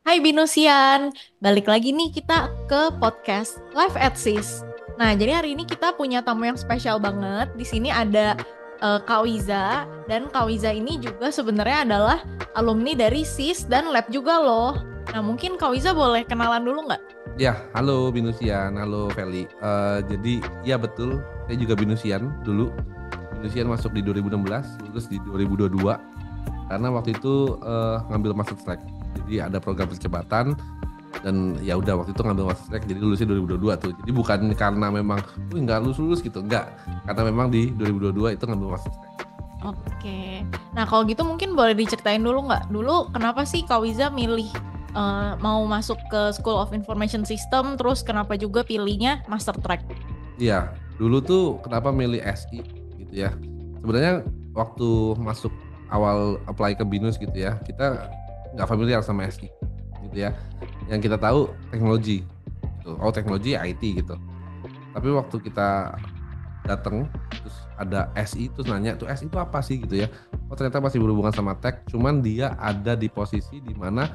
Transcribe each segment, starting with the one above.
Hai Binusian, balik lagi nih kita ke podcast Live at SIS. Nah, jadi hari ini kita punya tamu yang spesial banget. Di sini ada Kak Wiza, dan Kak Wiza ini juga sebenarnya adalah alumni dari SIS dan lab juga loh. Nah, mungkin Kak Wiza boleh kenalan dulu nggak? Ya, halo Binusian, halo Feli. Jadi, ya betul, saya juga Binusian dulu. Binusian masuk di 2016, lulus di 2022. Karena waktu itu ngambil master track. Jadi ada program percepatan dan ya udah waktu itu ngambil master track. Jadi lulusnya 2022 tuh. Jadi bukan karena memang, wih nggak lulus gitu, nggak. Karena memang di 2022 itu ngambil master track. Oke. Nah, kalau gitu mungkin boleh diceritain dulu nggak? Dulu kenapa sih Kak Wiza milih mau masuk ke School of Information System, terus kenapa juga pilihnya Master Track? Iya, dulu tuh kenapa milih SI gitu ya. Sebenarnya waktu masuk awal apply ke BINUS gitu ya, kita nggak familiar sama SI gitu ya. Yang kita tahu teknologi gitu. Oh, teknologi IT gitu. Tapi waktu kita datang terus ada SI terus nanya tuh SI itu apa sih gitu ya. Oh, ternyata masih berhubungan sama tech, cuman dia ada di posisi di mana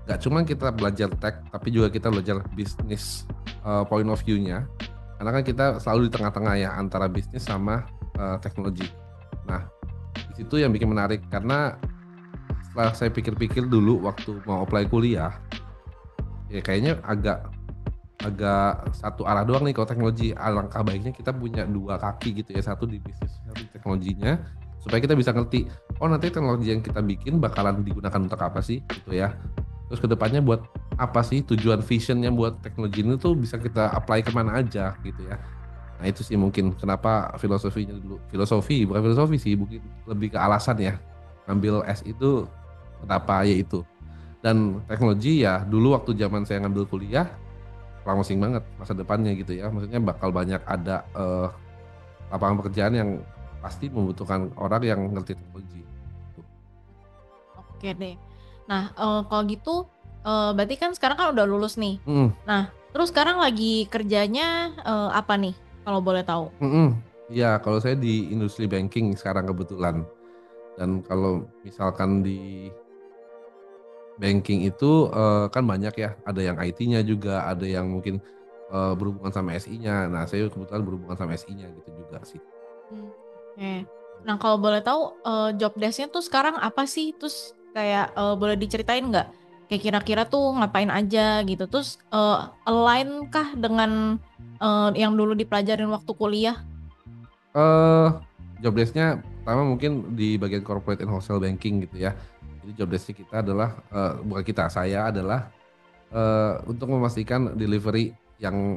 nggak cuman kita belajar tech tapi juga kita belajar bisnis point of view-nya, karena kan kita selalu di tengah-tengah ya antara bisnis sama teknologi. Nah, di situ yang bikin menarik karena setelah saya pikir-pikir dulu waktu mau apply kuliah, ya kayaknya agak agak satu arah doang nih kalau teknologi. Alangkah baiknya kita punya dua kaki gitu ya, satu di bisnis, satu di teknologinya, supaya kita bisa ngerti, oh nanti teknologi yang kita bikin bakalan digunakan untuk apa sih gitu ya. Terus kedepannya buat apa sih, tujuan visionnya buat teknologi ini tuh bisa kita apply kemana aja gitu ya. Nah itu sih mungkin kenapa filosofinya dulu, filosofi bukan filosofi sih, mungkin lebih ke alasan ya ngambil S itu kenapa ya itu. Dan teknologi ya dulu waktu zaman saya ngambil kuliah promising banget masa depannya gitu ya, maksudnya bakal banyak ada lapangan pekerjaan yang pasti membutuhkan orang yang ngerti teknologi. Oke deh. Nah, kalau gitu berarti kan sekarang kan udah lulus nih. Mm, Nah, terus sekarang lagi kerjanya apa nih, kalau boleh tahu? mm, mm. Ya kalau saya di industri banking sekarang kebetulan, dan kalau misalkan di banking itu kan banyak ya, ada yang IT-nya juga, ada yang mungkin berhubungan sama SI-nya. Nah, saya kebetulan berhubungan sama SI-nya gitu juga sih. Hmm, oke. Nah, kalau boleh tahu job desk-nya tuh sekarang apa sih? Terus kayak boleh diceritain nggak? Kayak kira-kira tuh ngapain aja gitu. Terus align kah dengan yang dulu dipelajarin waktu kuliah? Eh Job desk-nya pertama mungkin di bagian corporate and wholesale banking gitu ya. Jadi job desk kita adalah bukan kita, saya adalah untuk memastikan delivery yang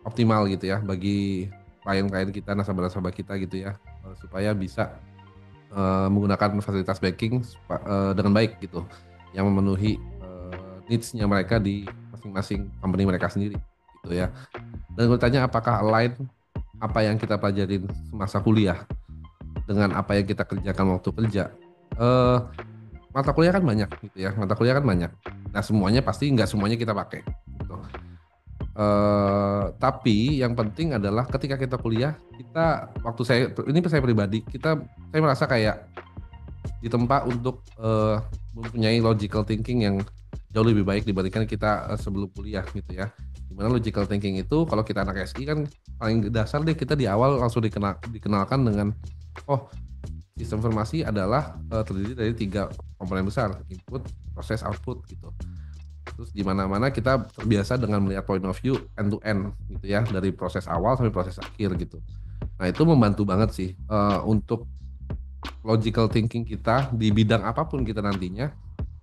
optimal gitu ya bagi klien-klien kita, nasabah-nasabah kita gitu ya, supaya bisa menggunakan fasilitas banking dengan baik gitu, yang memenuhi needs-nya mereka di masing-masing company mereka sendiri gitu ya. Dan gue tanya apakah align apa yang kita pelajarin semasa kuliah dengan apa yang kita kerjakan waktu kerja. Eh, Mata kuliah kan banyak gitu ya, mata kuliah kan banyak. Nah semuanya pasti nggak semuanya kita pakai. Gitu. Tapi yang penting adalah ketika kita kuliah, kita waktu saya pribadi, saya merasa kayak ditempa untuk mempunyai logical thinking yang jauh lebih baik dibandingkan kita sebelum kuliah gitu ya. Dimana logical thinking itu kalau kita anak SI kan paling dasar deh, kita di awal langsung dikenalkan dengan, oh sistem informasi adalah terdiri dari tiga komponen besar, input, proses, output gitu. Terus di mana-mana kita terbiasa dengan melihat point of view end to end gitu ya, dari proses awal sampai proses akhir gitu. Nah itu membantu banget sih untuk logical thinking kita di bidang apapun kita nantinya.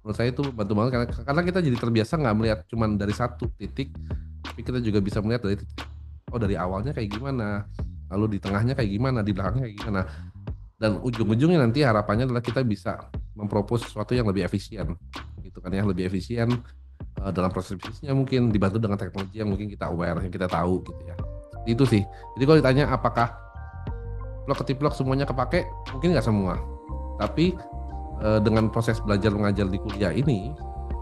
Menurut saya itu bantu banget karena kita jadi terbiasa nggak melihat cuman dari satu titik, tapi kita juga bisa melihat dari titik, oh dari awalnya kayak gimana, lalu di tengahnya kayak gimana, di belakangnya kayak gimana, dan ujung-ujungnya nanti harapannya adalah kita bisa mempropos sesuatu yang lebih efisien gitu kan ya, lebih efisien dalam proses bisnisnya, mungkin dibantu dengan teknologi yang mungkin kita aware, yang kita tahu gitu ya. Itu sih. Jadi kalau ditanya apakah plok ketiplok semuanya kepake, mungkin nggak semua, tapi dengan proses belajar mengajar di kuliah ini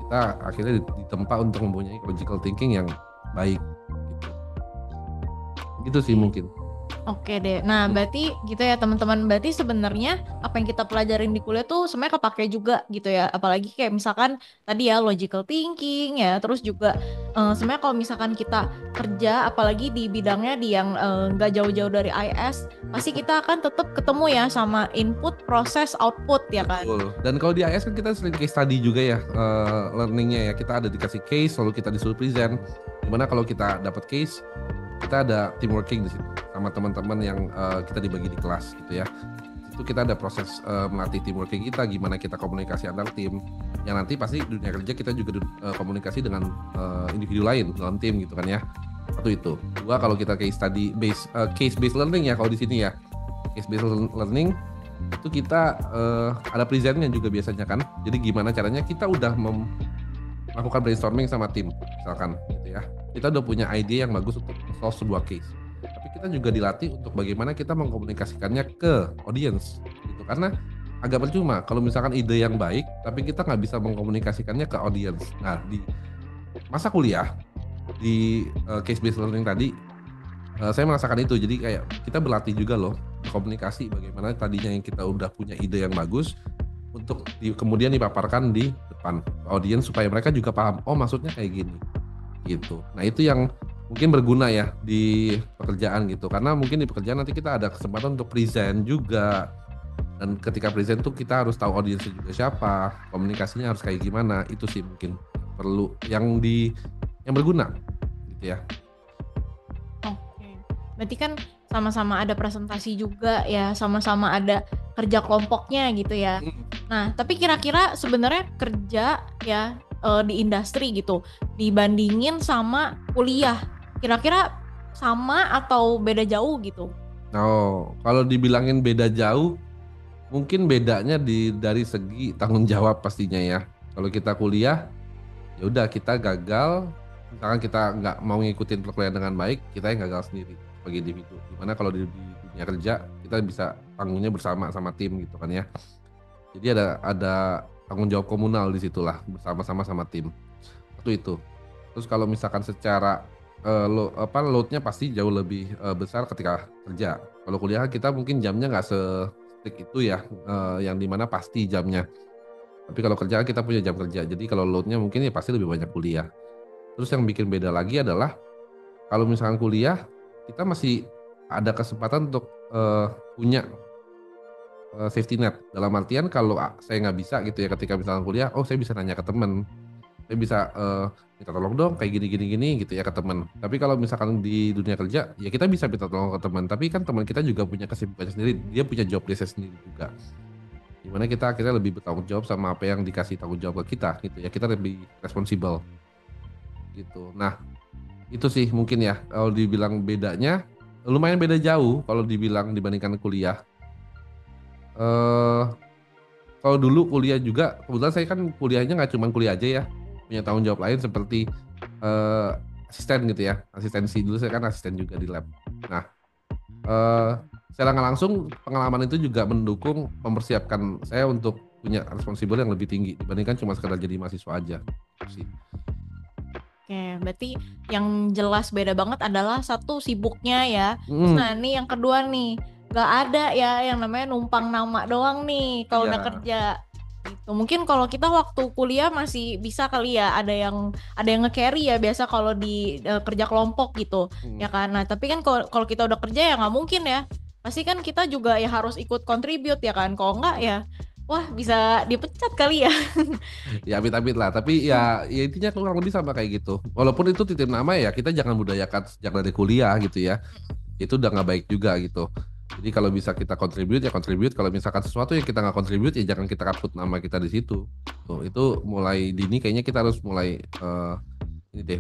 kita akhirnya ditempa untuk mempunyai logical thinking yang baik gitu. Gitu sih Oke. mungkin. Oke deh. Nah, berarti gitu ya teman-teman. Berarti sebenarnya apa yang kita pelajarin di kuliah tuh sebenarnya kepake juga gitu ya. Apalagi kayak misalkan tadi ya logical thinking ya. Terus juga sebenarnya kalau misalkan kita kerja, apalagi di bidangnya di yang nggak jauh-jauh dari IS, pasti kita akan tetap ketemu ya sama input, proses, output ya kan. Betul. Dan kalau di AS kan kita sering case study juga ya, learningnya ya. Kita ada dikasih case, lalu kita disuruh present. Dimana kalau kita dapat case, kita ada teamworking di situ sama teman-teman yang kita dibagi di kelas gitu ya. Itu kita ada proses melatih teamworking kita, gimana kita komunikasi antar tim. Yang nanti pasti dunia kerja kita juga komunikasi dengan individu lain dalam tim gitu kan ya. Satu itu. Dua, kalau kita case study case based learning ya kalau di sini ya. Case based learning itu kita ada presentnya juga biasanya kan. Jadi gimana caranya kita udah melakukan brainstorming sama tim misalkan gitu ya. Kita udah punya ide yang bagus untuk solve sebuah case. Tapi kita juga dilatih untuk bagaimana kita mengkomunikasikannya ke audience gitu. Karena agak percuma kalau misalkan ide yang baik tapi kita nggak bisa mengkomunikasikannya ke audience. Nah, di masa kuliah di case based learning tadi saya merasakan itu. Jadi kayak kita berlatih juga loh komunikasi, bagaimana tadinya yang kita udah punya ide yang bagus untuk kemudian dipaparkan di depan audiens supaya mereka juga paham, oh maksudnya kayak gini gitu. Nah itu yang mungkin berguna ya di pekerjaan gitu, karena mungkin di pekerjaan nanti kita ada kesempatan untuk present juga, dan ketika present tuh kita harus tahu audiensnya juga siapa, komunikasinya harus kayak gimana. Itu sih mungkin perlu yang berguna gitu ya. Oke. Berarti kan sama-sama ada presentasi juga ya, sama-sama ada kerja kelompoknya gitu ya. Nah, tapi kira-kira sebenarnya kerja ya di industri gitu dibandingin sama kuliah, kira-kira sama atau beda jauh gitu? Oh, kalau dibilangin beda jauh, mungkin bedanya dari segi tanggung jawab pastinya ya. Kalau kita kuliah, ya udah kita gagal, misalkan kita nggak mau ngikutin perkuliahan dengan baik, kita yang gagal sendiri sebagai individu. Dimana kalau di dunia kerja kita bisa tanggungnya bersama sama tim gitu kan ya. Jadi ada tanggung jawab komunal di situlah, bersama-sama sama tim. Itu. Terus kalau misalkan secara loadnya pasti jauh lebih besar ketika kerja. Kalau kuliah kita mungkin jamnya nggak se-strict itu ya, yang dimana pasti jamnya. Tapi kalau kerja kita punya jam kerja, jadi kalau loadnya mungkin ya pasti lebih banyak kuliah. Terus yang bikin beda lagi adalah kalau misalkan kuliah kita masih ada kesempatan untuk punya safety net. Dalam artian kalau saya nggak bisa gitu ya ketika misalkan kuliah, oh saya bisa nanya ke teman, saya bisa minta tolong dong kayak gini gitu ya ke teman. Tapi kalau misalkan di dunia kerja ya kita bisa minta tolong ke teman, tapi kan teman kita juga punya kesibukannya sendiri, dia punya job desk sendiri juga. Dimana kita akhirnya lebih bertanggung jawab sama apa yang dikasih tanggung jawab ke kita gitu ya, kita lebih responsibel gitu. Nah itu sih mungkin ya kalau dibilang bedanya lumayan beda jauh kalau dibilang dibandingkan kuliah. Kalau dulu kuliah juga, kebetulan saya kan kuliahnya nggak cuma kuliah aja ya, punya tanggung jawab lain seperti asisten gitu ya, asistensi. Dulu saya kan asisten juga di lab. Nah, secara nggak langsung pengalaman itu juga mendukung mempersiapkan saya untuk punya responsibel yang lebih tinggi dibandingkan cuma sekedar jadi mahasiswa aja sih. Oke, berarti yang jelas beda banget adalah satu sibuknya ya. Terus nah ini yang kedua nih, gak ada ya yang namanya numpang nama doang nih kalau udah kerja gitu. Mungkin kalau kita waktu kuliah masih bisa kali ya, ada yang nge-carry ya biasa kalau di kerja kelompok gitu ya kan. Nah tapi kan kalau kita udah kerja ya nggak mungkin ya, pasti kan kita juga ya harus ikut contribute ya kan. Kalau nggak ya wah bisa dipecat kali ya. Ya amit-amit lah, tapi ya intinya kurang lebih sama kayak gitu. Walaupun itu titip nama ya, kita jangan budayakan sejak dari kuliah gitu ya. Itu udah nggak baik juga gitu. Jadi kalau bisa kita contribute ya contribute. Kalau misalkan sesuatu yang kita nggak contribute ya jangan kita kaput nama kita di situ. Tuh, itu mulai dini kayaknya kita harus mulai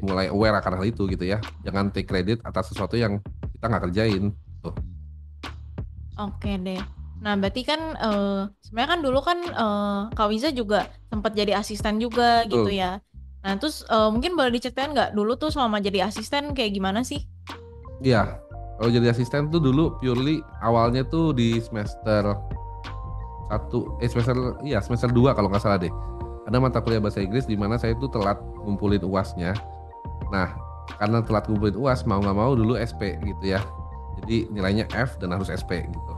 mulai aware akan hal itu gitu ya. Jangan take credit atas sesuatu yang kita nggak kerjain. Tuh. Oke deh. Nah berarti kan sebenarnya kan dulu kan Kak Wiza juga sempat jadi asisten juga gitu ya. Nah terus mungkin boleh diceritain nggak dulu tuh selama jadi asisten kayak gimana sih? Iya, kalau jadi asisten tuh dulu purely awalnya tuh di semester 2 kalau nggak salah deh. Ada mata kuliah bahasa Inggris di mana saya tuh telat ngumpulin UAS-nya. Nah, karena telat ngumpulin UAS mau nggak mau dulu SP gitu ya. Jadi nilainya F dan harus SP gitu.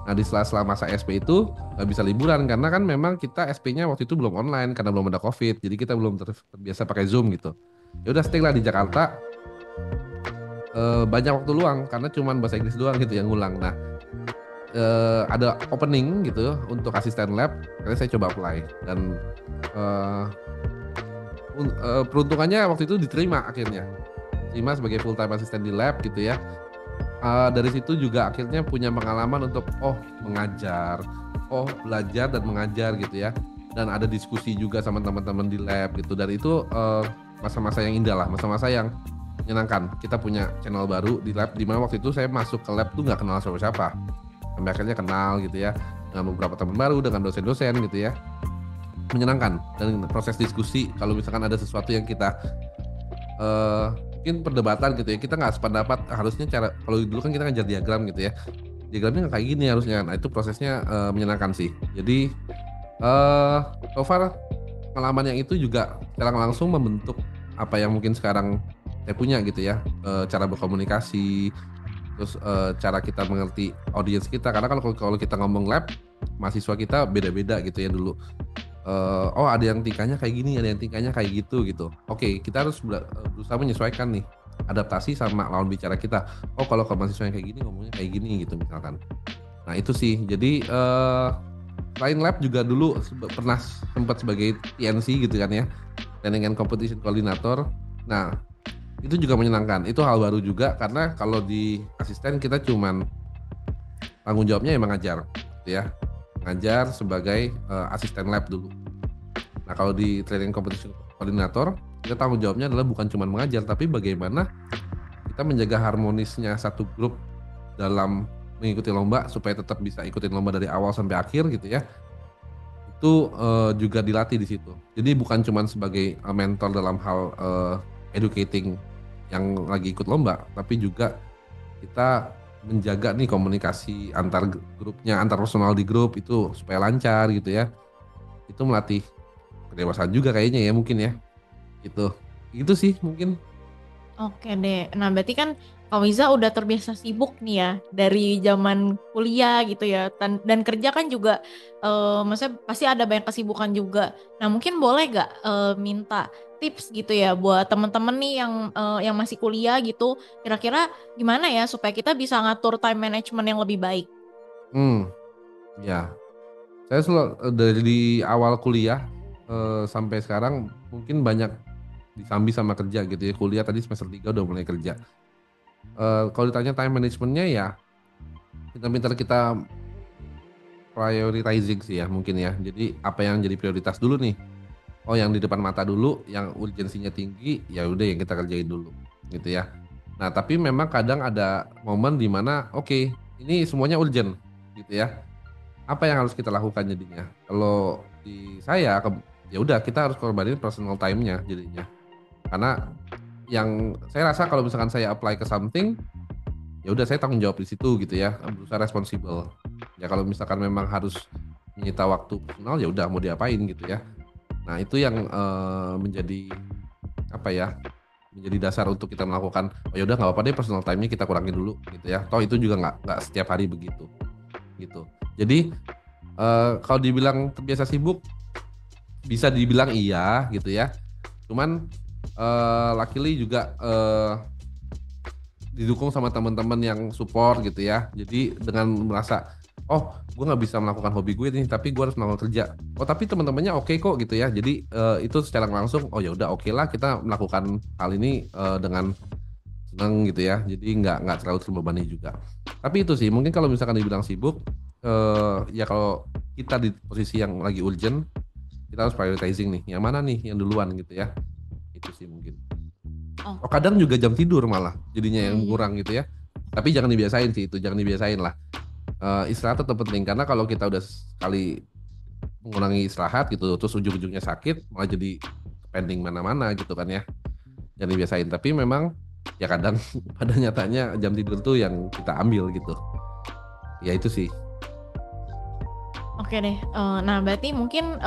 Nah di sela-sela masa SP itu nggak bisa liburan karena kan memang kita SP-nya waktu itu belum online karena belum ada COVID. Jadi kita belum terbiasa pakai Zoom gitu. Ya udah stay lah di Jakarta. Banyak waktu luang karena cuman bahasa Inggris doang gitu yang ngulang. Nah ada opening gitu untuk asisten lab. Karena saya coba apply dan eh, peruntungannya waktu itu diterima akhirnya. Diterima sebagai full time asisten di lab gitu ya. Dari situ juga akhirnya punya pengalaman untuk mengajar, belajar dan mengajar gitu ya. Dan ada diskusi juga sama teman-teman di lab gitu. Dan itu masa-masa yang indah lah, masa-masa yang menyenangkan. Kita punya channel baru di lab, di mana waktu itu saya masuk ke lab tuh nggak kenal siapa-siapa. Sampai akhirnya kenal gitu ya, dengan beberapa teman baru, dengan dosen-dosen gitu ya. Menyenangkan. Dan proses diskusi, kalau misalkan ada sesuatu yang kita mungkin perdebatan gitu ya, kita nggak sependapat harusnya cara, kalau dulu kan kita ngajar diagram gitu ya, diagramnya nggak kayak gini harusnya. Nah itu prosesnya menyenangkan sih. Jadi so far pengalaman yang itu juga secara langsung membentuk apa yang mungkin sekarang saya punya gitu ya, cara berkomunikasi, terus cara kita mengerti audiens kita, karena kan kalau kita ngomong lab, mahasiswa kita beda-beda gitu ya dulu. Ada yang tingkahnya kayak gini, ada yang tingkahnya kayak gitu. Oke, kita harus berusaha menyesuaikan nih, adaptasi sama lawan bicara kita. Kalau ke mahasiswa yang kayak gini ngomongnya kayak gini gitu misalkan. Nah itu sih. Jadi selain lab juga dulu pernah sempat sebagai TNC gitu kan ya, Training and Competition Coordinator. Nah itu juga menyenangkan. Itu hal baru juga karena kalau di asisten kita cuman tanggung jawabnya emang ngajar, gitu ya. Ngajar sebagai asisten lab dulu. Nah kalau di training competition coordinator, kita tanggung jawabnya adalah bukan cuma mengajar, tapi bagaimana kita menjaga harmonisnya satu grup dalam mengikuti lomba supaya tetap bisa ikutin lomba dari awal sampai akhir gitu ya. Itu juga dilatih di situ. Jadi bukan cuma sebagai mentor dalam hal educating yang lagi ikut lomba, tapi juga kita menjaga nih komunikasi antar grupnya, antar personal di grup itu supaya lancar gitu ya. Itu melatih kedewasaan juga kayaknya ya mungkin ya. Itu sih mungkin. Oke deh. Nah, berarti kan Kak Wiza udah terbiasa sibuk nih ya dari zaman kuliah gitu ya. Dan kerja kan juga maksudnya pasti ada banyak kesibukan juga. Nah, mungkin boleh gak minta tips gitu ya buat temen-temen nih yang masih kuliah gitu. Kira-kira gimana ya supaya kita bisa ngatur time management yang lebih baik? Ya. Saya dari awal kuliah sampai sekarang mungkin banyak disambi sama kerja gitu ya. Kuliah tadi semester 3 udah mulai kerja. Kalau ditanya time managementnya ya pintar-pintar kita prioritizing sih ya mungkin ya. Jadi apa yang jadi prioritas dulu nih? Yang di depan mata dulu, yang urgensinya tinggi, ya udah yang kita kerjain dulu, gitu ya. Nah tapi memang kadang ada momen di mana ini semuanya urgent, gitu ya. Apa yang harus kita lakukan jadinya? Kalau di saya, ya udah kita harus korbanin personal time-nya jadinya. Karena yang saya rasa kalau misalkan saya apply ke something, ya udah saya tanggung jawab di situ gitu ya, berusaha responsibel. Ya kalau misalkan memang harus menyita waktu personal, ya udah mau diapain gitu ya. Nah itu yang menjadi menjadi dasar untuk kita melakukan. Ya udah nggak apa-apa deh personal time-nya kita kurangin dulu gitu ya. Toh itu juga nggak setiap hari begitu gitu. Jadi kalau dibilang terbiasa sibuk, bisa dibilang iya gitu ya. Cuman luckily juga didukung sama teman-teman yang support gitu ya. Jadi dengan merasa gue nggak bisa melakukan hobi gue nih, tapi gue harus melakukan kerja. Tapi teman-temannya oke kok gitu ya. Jadi itu secara langsung ya udah oke lah kita melakukan hal ini dengan senang gitu ya. Jadi nggak terlalu terbebani juga. Tapi itu sih mungkin kalau misalkan dibilang sibuk, ya kalau kita di posisi yang lagi urgent, kita harus prioritizing nih. Yang mana nih yang duluan gitu ya. Itu sih mungkin. Kadang juga jam tidur malah jadinya yang kurang gitu ya. Tapi jangan dibiasain sih itu, jangan dibiasain lah. Istirahat tetap penting karena kalau kita udah sekali mengurangi istirahat gitu terus ujung-ujungnya sakit malah jadi pending mana-mana gitu kan ya. Jangan dibiasain, tapi memang ya kadang pada nyatanya jam tidur tuh yang kita ambil gitu. Ya itu sih. Oke deh. Nah berarti mungkin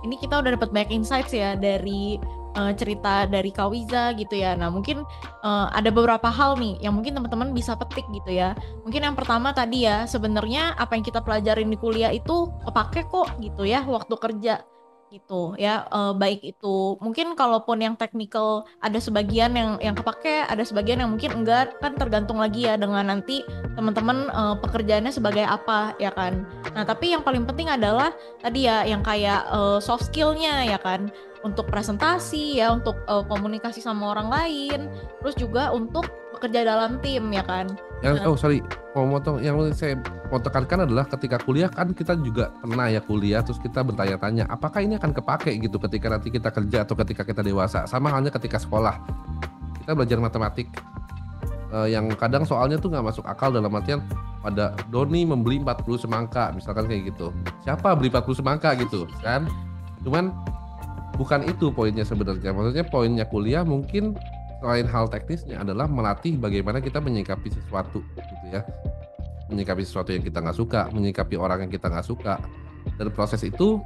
ini kita udah dapat banyak insights ya dari cerita dari Kak Wiza gitu ya. Nah mungkin ada beberapa hal nih yang mungkin teman-teman bisa petik gitu ya. Mungkin yang pertama tadi ya, sebenarnya apa yang kita pelajarin di kuliah itu kepake kok gitu ya waktu kerja gitu ya. Baik itu mungkin kalaupun yang technical ada sebagian yang kepake, ada sebagian yang mungkin enggak, kan tergantung lagi ya dengan nanti teman-teman pekerjaannya sebagai apa ya kan. Nah tapi yang paling penting adalah tadi ya yang kayak soft skillnya ya kan, untuk presentasi ya, untuk komunikasi sama orang lain, terus juga untuk bekerja dalam tim ya kan. Nah, Sorry, mau motong. Yang saya mau tekankan adalah ketika kuliah kan kita juga pernah ya kuliah, terus kita bertanya-tanya apakah ini akan kepake gitu ketika nanti kita kerja atau ketika kita dewasa. Sama halnya ketika sekolah, kita belajar matematik yang kadang soalnya tuh nggak masuk akal, dalam artian pada Doni membeli 40 semangka misalkan kayak gitu. Siapa beli 40 semangka gitu kan? Cuman bukan itu poinnya sebenarnya. Maksudnya poinnya kuliah mungkin selain hal teknisnya adalah melatih bagaimana kita menyikapi sesuatu gitu ya. Menyikapi sesuatu yang kita nggak suka, menyikapi orang yang kita nggak suka. Dan proses itu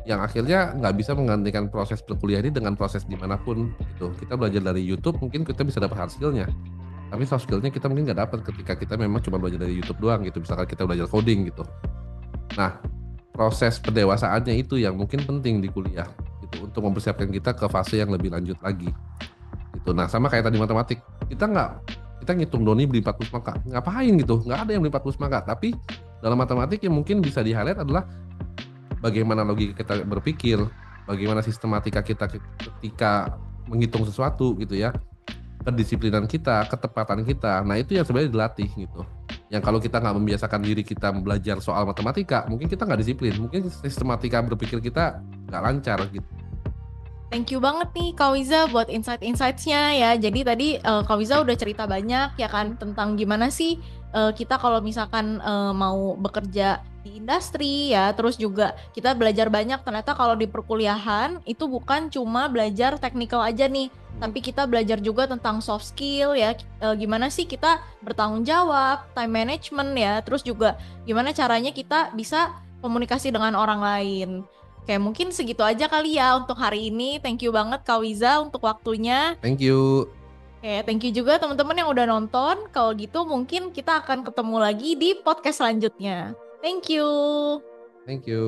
yang akhirnya nggak bisa menggantikan proses berkuliah ini dengan proses dimanapun gitu. Kita belajar dari YouTube mungkin kita bisa dapat hard skillnya. Tapi soft skillnya kita mungkin nggak dapat ketika kita memang cuma belajar dari YouTube doang gitu. Misalkan kita belajar coding gitu. Nah, proses pendewasaannya itu yang mungkin penting di kuliah gitu, untuk mempersiapkan kita ke fase yang lebih lanjut lagi gitu. Nah sama kayak tadi matematik, kita ngitung Doni beli 40 semangka, ngapain gitu, nggak ada yang beli 40 semangka. Tapi dalam matematik yang mungkin bisa di-highlight adalah bagaimana logika kita berpikir, bagaimana sistematika kita ketika menghitung sesuatu gitu ya, kedisiplinan kita, ketepatan kita. Nah itu yang sebenarnya dilatih gitu. Yang kalau kita nggak membiasakan diri kita belajar soal matematika, mungkin kita nggak disiplin, mungkin sistematika berpikir kita nggak lancar gitu. thank you banget nih Kak Wiza buat insight-insightsnya ya. Jadi tadi Kak Wiza udah cerita banyak ya kan tentang gimana sih kita kalau misalkan mau bekerja di industri ya. Terus juga kita belajar banyak, ternyata kalau di perkuliahan itu bukan cuma belajar technical aja nih, tapi kita belajar juga tentang soft skill ya. Gimana sih kita bertanggung jawab, time management ya. Terus juga gimana caranya kita bisa komunikasi dengan orang lain. Oke, mungkin segitu aja kali ya untuk hari ini. Thank you banget Kak Wiza untuk waktunya. Thank you. Oke, thank you juga teman-teman yang udah nonton. Kalau gitu mungkin kita akan ketemu lagi di podcast selanjutnya. Thank you. Thank you.